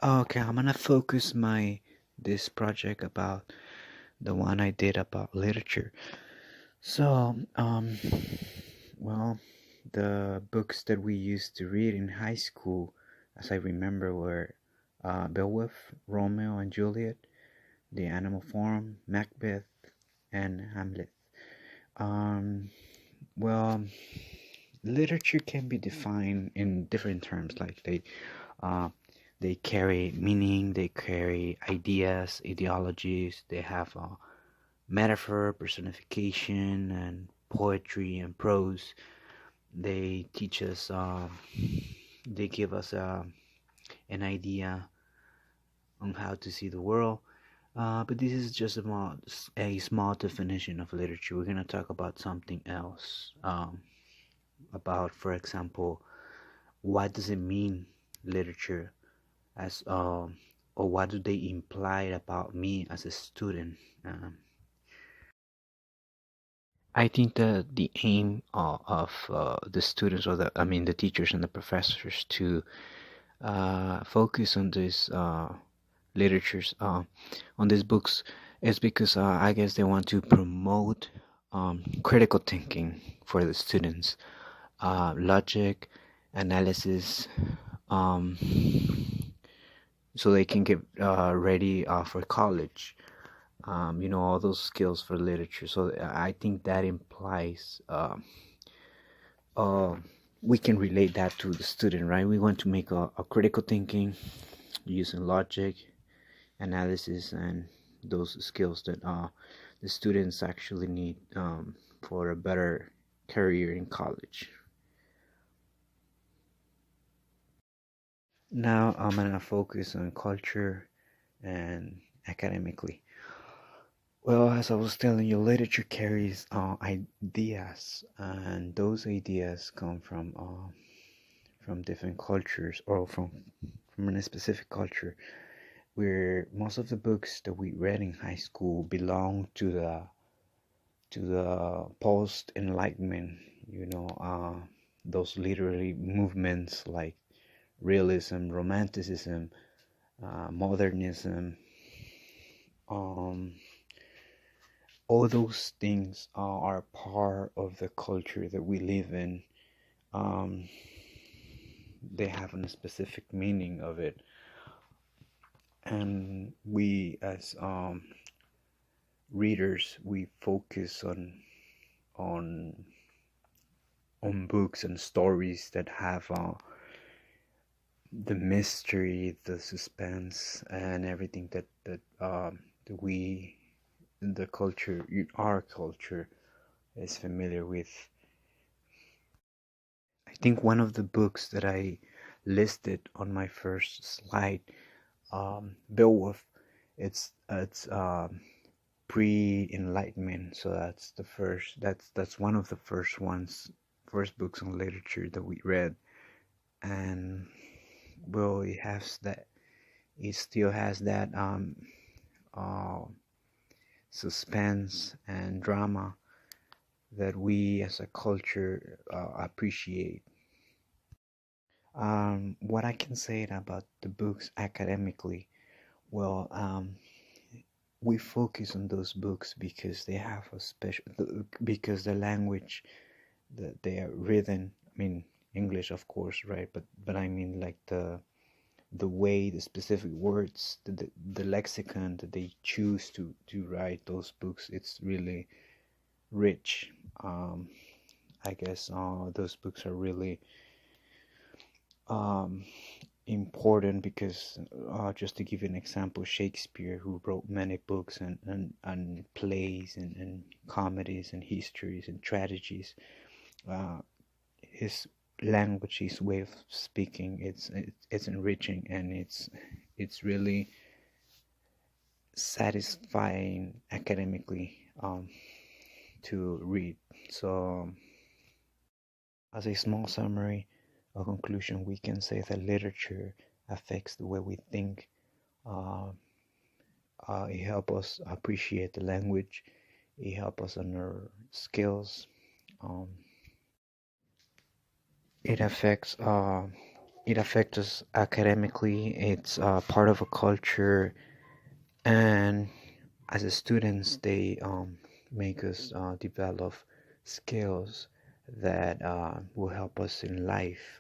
Okay, I'm gonna focus my this project about the one I did about literature. So, well, the books that we used to read in high school, as I remember, were Beowulf, Romeo and Juliet, The Animal Farm, Macbeth, and Hamlet. Um, well, literature can be defined in different terms, like uh, they carry meaning, they carry ideas, ideologies, they have metaphor, personification, and poetry and prose. They teach us, they give us an idea on how to see the world. But this is just a small definition of literature. We're going to talk about something else. About, for example, what does it mean, literature, as or what do they imply about me as a student? Um, I think that the aim of the students, or I mean the teachers and the professors, to focus on these literatures, on these books, is because I guess they want to promote critical thinking for the students, logic, analysis, um, so they can get ready for college. All those skills for literature. So I think that implies uh, we can relate that to the student, right? We want to make a critical thinking using logic, analysis, and those skills that the students actually need for a better career in college. Now I'm gonna focus on culture and academically. Well, as I was telling you, literature carries ideas, and those ideas come from different cultures, or from a specific culture. Where most of the books that we read in high school belong to the post Enlightenment. Those literary movements like realism, romanticism, modernism. Um, all those things are part of the culture that we live in. Um, they have a specific meaning of it, and we as readers, we focus on on books and stories that have the mystery, the suspense, and everything that we, the culture, our culture, is familiar with. I think one of the books that I listed on my first slide, Beowulf, it's pre-enlightenment, so that's the first. That's one of the first books on literature that we read, and well, it still has that uh, suspense and drama that we as a culture appreciate. What I can say about the books academically, well, we focus on those books because they have a special, because the language that they are written. I mean, English, of course, right? But I mean, like the way, the specific words, the lexicon that they choose to write those books, it's really rich. um, I guess those books are really um, important because just to give you an example, Shakespeare, who wrote many books and plays and comedies and histories and tragedies, uh, his language, his way of speaking, it's enriching, and it's really satisfying academically to read. So, as a small summary or conclusion, we can say that literature affects the way we think. Uh, it helps us appreciate the language. It helps us on our skills. Um, it affects it affects us academically. It's part of a culture, and as a students, they make us develop skills that will help us in life.